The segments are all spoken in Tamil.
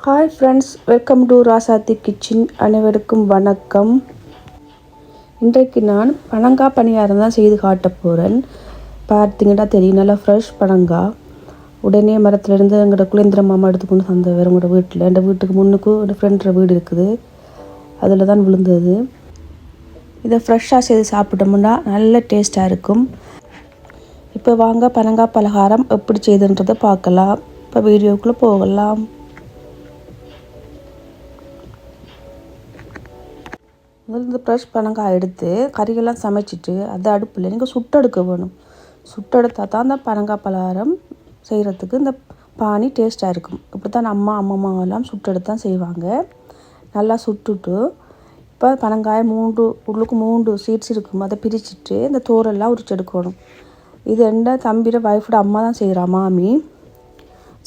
Hi friends, welcome to Rasathi kitchen. அனைவருக்கும் வணக்கம். இன்றைக்கு நான் பனங்காய் பணியாரம் தான் செய்து காட்ட போகிறேன். பார்த்தீங்கன்னா தெரியும், நல்லா ஃப்ரெஷ் பனங்காய். உடனே மரத்துலேருந்து எங்களோட குலேந்திர மாமா எடுத்துக்கொண்டு தந்தவர் எங்களோட வீட்டில். எங்கள் வீட்டுக்கு முன்னுக்கு ஒரு ஃப்ரெண்ட்ற வீடு இருக்குது, அதில் தான் விழுந்தது. இதை ஃப்ரெஷ்ஷாக செய்து சாப்பிட்டோம்னா நல்ல டேஸ்ட்டாக இருக்கும். இப்போ வாங்க பனங்காய் பலகாரம் எப்படி செய்துன்றதை பார்க்கலாம். இப்போ வீடியோக்குள்ளே போகலாம். முதல்ல இந்த ஃப்ரெஷ் பனங்காய் எடுத்து கறியெல்லாம் சமைச்சிட்டு அதை அடுப்பில் நீங்கள் சுட்டெடுக்க வேணும். சுட்டெடுத்தால் தான் அந்த பனங்காய் பலகாரம் செய்கிறதுக்கு இந்த பானி டேஸ்ட்டாக இருக்கும். இப்படி தான் அம்மாவெல்லாம் சுட்டெடுத்து தான் செய்வாங்க. நல்லா சுட்டுட்டு இப்போ பனங்காயை உள்ளுக்கு 3 சீட்ஸ் இருக்கும், அதை பிரிச்சுட்டு இந்த தோரெல்லாம் உரிச்சு எடுக்கணும். இது என்ன தம்பியோட வைஃபோட அம்மா தான் செய்கிறா, மாமி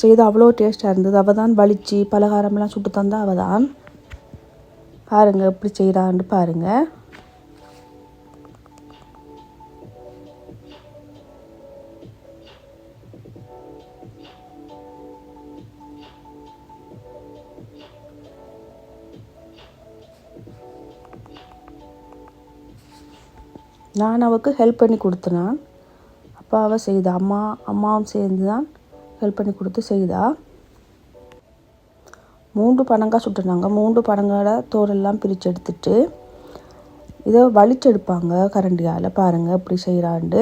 செய்து அவ்வளோ டேஸ்ட்டாக இருந்தது. அவள் தான் வலிச்சு பலகாரமெல்லாம் சுட்டு தந்தா அவள் தான். பாருங்கள் எப்படி செய்கிறான்னு பாருங்கள். நான் அவளுக்கு ஹெல்ப் பண்ணி கொடுத்தேன். அப்போ அவள் செய்தா, அம்மாவும் சேர்ந்து தான் ஹெல்ப் பண்ணி கொடுத்து செய்தா. 3 பனங்காய் சுட்டுனாங்க. 3 பனங்காயோட தோலெல்லாம் பிரித்து எடுத்துட்டு இதை வலிச்செடுப்பாங்க கரண்டியால். பாருங்கள் இப்படி செய்கிறாண்டு.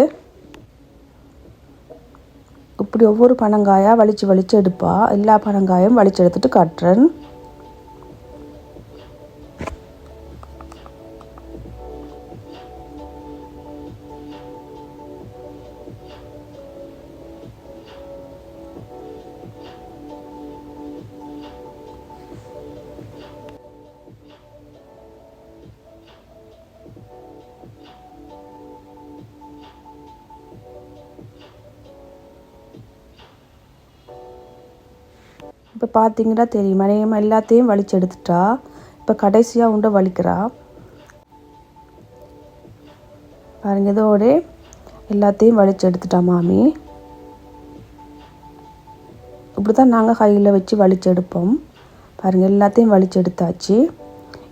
இப்படி ஒவ்வொரு பனங்காயாக வலிச்சு எடுப்பா. எல்லா பனங்காயும் வலிச்சு எடுத்துட்டு காட்டுறேன். இப்போ பார்த்தீங்கன்னா தெரியும், மனையமாக எல்லாத்தையும் வலிச்சு எடுத்துட்டா. இப்போ கடைசியாக உண்டை வலிக்கிறா. பாருங்கள், இதோட எல்லாத்தையும் வலிச்சு எடுத்துட்டா மாமி. இப்படி தான் நாங்கள் கையில் வச்சு வலிச்சு எடுப்போம். பாருங்கள், எல்லாத்தையும் வலிச்சு எடுத்தாச்சு.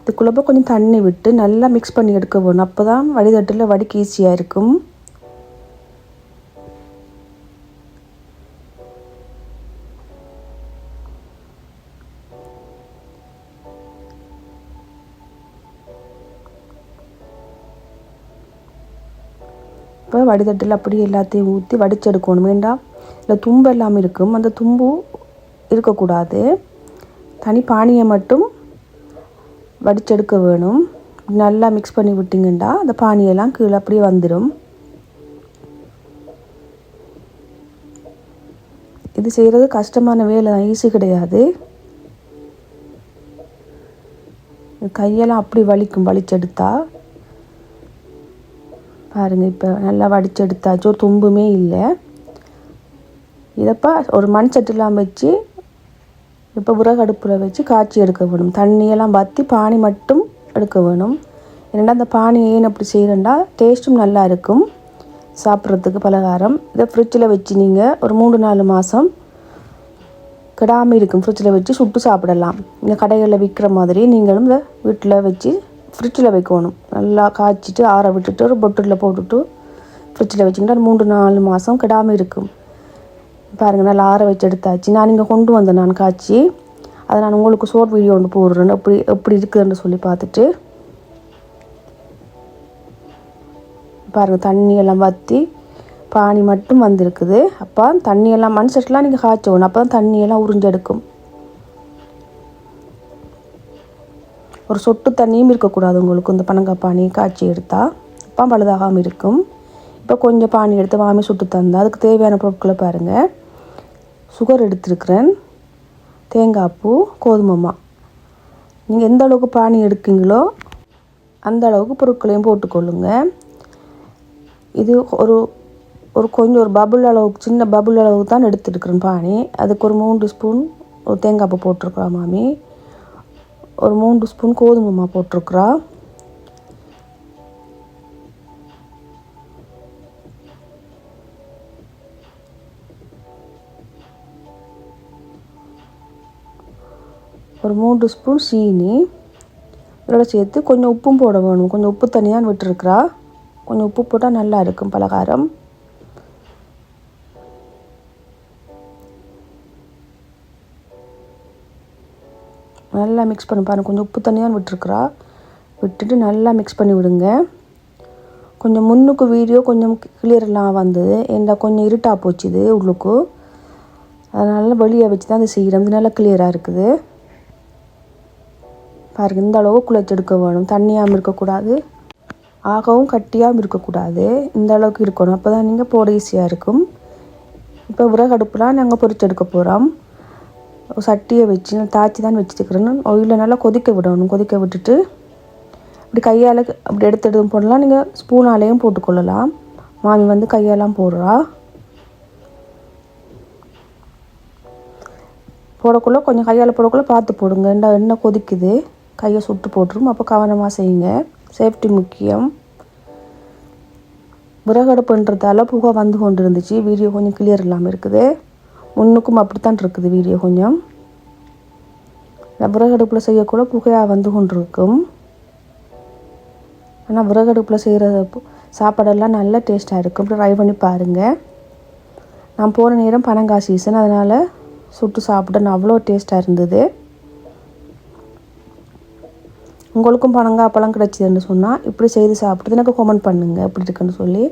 இதுக்குள்ளே கொஞ்சம் தண்ணி விட்டு நல்லா மிக்ஸ் பண்ணி எடுக்க வேணும். அப்போ தான் வடிதட்டில் வடிக்க ஈஸியாக இருக்கும். இப்போ வடிதட்டில் அப்படி எல்லாத்தையும் ஊற்றி வடிச்செடுக்கணும். வேண்டாம், இல்லை தும்பு எல்லாமே இருக்கும், அந்த தும்பு இருக்கக்கூடாது. தனி பானியை மட்டும் வடிச்செடுக்க வேணும். நல்லா மிக்ஸ் பண்ணி விட்டிங்கன்னா அந்த பானியெல்லாம் கீழே அப்படியே வந்துடும். இது செய்கிறது கஷ்டமான வேலை தான், ஈஸி கிடையாது. கையெல்லாம் அப்படி வலிக்கும் வலிச்செடுத்தா. பாருங்கள், இப்போ நல்லா வடிச்செடுத்தாச்சு, ஒரு தும்புமே இல்லை. இதப்போ ஒரு மண் சட்டிலாம் வச்சு இப்போ விறகு அடுப்பில் வச்சு காய்ச்சி எடுக்க வேணும். தண்ணியெல்லாம் வற்றி பானி மட்டும் எடுக்க வேணும். ஏன்னா அந்த பானி ஏன் அப்படி செய்கிறேன்டா டேஸ்ட்டும் நல்லா இருக்கும் சாப்பிட்றதுக்கு பலகாரம். இதை ஃப்ரிட்ஜில் வச்சு நீங்கள் ஒரு 3-4 மாதம் கிடாமல் இருக்கும். ஃப்ரிட்ஜில் வச்சு சுட்டு சாப்பிடலாம். இந்த கடைகளில் விற்கிற மாதிரி நீங்களும் இதை வீட்டில் வச்சு ஃப்ரிட்ஜில் வைக்கணும். நல்லா காய்ச்சிட்டு ஆற விட்டுட்டு ஒரு பொட்டில் போட்டுட்டு ஃப்ரிட்ஜில் வச்சிங்கன்னா 3-4 மாதம் கிடாமல் இருக்கும். பாருங்கள், நல்லா ஆற வச்சு எடுத்தாச்சு. நான் இங்கே கொண்டு வந்தேன், நான் காய்ச்சி. அதை நான் உங்களுக்கு ஷார்ட் வீடியோ ஒன்று போடுறேன், எப்படி இருக்குதுன்னு சொல்லி பார்த்துட்டு. பாருங்கள், தண்ணியெல்லாம் வற்றி பானி மட்டும் வந்திருக்குது. அப்போ தண்ணியெல்லாம் மண் சட்டிலாம் நீங்கள் காய்ச்சணும். அப்போ தான் தண்ணியெல்லாம் உறிஞ்செடுக்கும். ஒரு சொட்டு தண்ணியும் இருக்கக்கூடாது உங்களுக்கு இந்த பனங்காய் பானி காய்ச்சி எடுத்தால். அப்போ பழுதாகாமல் இருக்கும். இப்போ கொஞ்சம் பானி எடுத்து மாமி சுட்டு தந்தால் அதுக்கு தேவையான பொருட்களை பாருங்கள். சுகர் எடுத்துருக்கிறேன், தேங்காய் பூ, கோதுமைமா. நீங்கள் எந்த அளவுக்கு பானி எடுக்கீங்களோ அந்த அளவுக்கு பொருட்களையும் போட்டுக்கொள்ளுங்க. இது கொஞ்சம் ஒரு பபுள் அளவுக்கு, சின்ன பபுள் அளவுக்கு தான் எடுத்துருக்குறேன் பானி. அதுக்கு ஒரு 3 ஸ்பூன் தேங்காய் பூ போட்டிருக்குறா மாமி. ஒரு 3 ஸ்பூன் கோதுமைமா போட்டிருக்குறா. ஒரு 3 ஸ்பூன் சீனி இதோட சேர்த்து கொஞ்சம் உப்பும் போட வேணும். கொஞ்சம் உப்பு தனியாக விட்டுருக்குறா. கொஞ்சம் உப்பு போட்டால் நல்லா இருக்கும் பலகாரம். நல்லா மிக்ஸ் பண்ணி பாருங்கள். கொஞ்சம் உப்பு தனியாக விட்டுருக்குறா. விட்டுட்டு நல்லா மிக்ஸ் பண்ணி விடுங்க. கொஞ்சம் முன்னுக்கு வீடியோ கொஞ்சம் கிளியர்லாம் வந்தது. ஏன்னா கொஞ்சம் இருட்டாக போச்சுது உள்ளுக்கு. அதனால் வெளியே வச்சு தான் அதை செய்கிறோம். இது நல்லா கிளியராக இருக்குது பாருங்கள். இந்த அளவு குழச்சி எடுக்க வேணும். தண்ணியாகவும் இருக்கக்கூடாது, ஆகவும் கட்டியாகவும் இருக்கக்கூடாது. இந்த அளவுக்கு இருக்கணும். அப்போ தான் நீங்கள் போட ஈஸியாக இருக்கும். இப்போ விறகு அடுப்புலாம் நாங்கள் பொரிச்செடுக்க போகிறோம். சட்டியை வச்சு நான் தாச்சி தான் வச்சுருக்கிறேன். ஆயிலில் நல்லா கொதிக்க விடணும். கொதிக்க விட்டுட்டு இப்படி கையால் அப்படி எடுத்து போடலாம். நீங்கள் ஸ்பூனாலேயும் போட்டுக்கொள்ளலாம். மாமி வந்து கையாலாம் போடுறா. போடக்குள்ளே கொஞ்சம் கையால் போடக்குள்ளே பார்த்து போடுங்க. எண்ணெய் கொதிக்குது, கையை சுட்டு போட்டுரும். அப்போ கவனமாக செய்யுங்க. சேஃப்டி முக்கியம். விறகடுப்புன்றதால புகை வந்து கொண்டு இருந்துச்சு. வீடியோ கொஞ்சம் கிளியர் இல்லாமல் இருக்குது. முன்னுக்கும் அப்படித்தான் இருக்குது வீடியோ கொஞ்சம். விறகடுப்பில் செய்யக்கூட புகையாக வந்து கொண்டு இருக்கும். ஆனால் விறகடுப்பில் செய்கிற சாப்பாடெல்லாம் நல்ல டேஸ்ட்டாக இருக்கும். ட்ரை பண்ணி பாருங்கள். நான் போன நேரம் பனங்காய் சீசன், அதனால் சுட்டு சாப்பிட அவ்வளோ டேஸ்ட்டாக இருந்தது. உங்களுக்கும் பனங்காய் பழம் கிடச்சிதுன்னு சொன்னால் இப்படி செய்து சாப்பிட்டு எனக்கு கமெண்ட் பண்ணுங்கள் எப்படி இருக்குன்னு சொல்லி.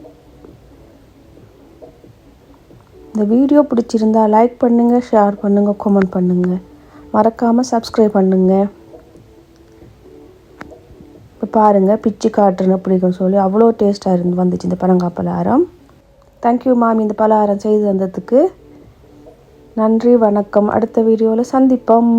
இந்த வீடியோ பிடிச்சிருந்தா லைக் பண்ணுங்கள், ஷேர் பண்ணுங்கள், கமெண்ட் பண்ணுங்கள். மறக்காமல் சப்ஸ்கிரைப் பண்ணுங்கள். இப்போ பாருங்கள் பிச்சு காட்டுறேன்னு எப்படின்னு சொல்லி அவ்வளோ டேஸ்ட்டாக வந்துச்சு இந்த பனங்காய் பலகாரம். தேங்க்யூ மாமி இந்த பலகாரம் செய்து தந்ததுக்கு. நன்றி, வணக்கம். அடுத்த வீடியோவில் சந்திப்போம்.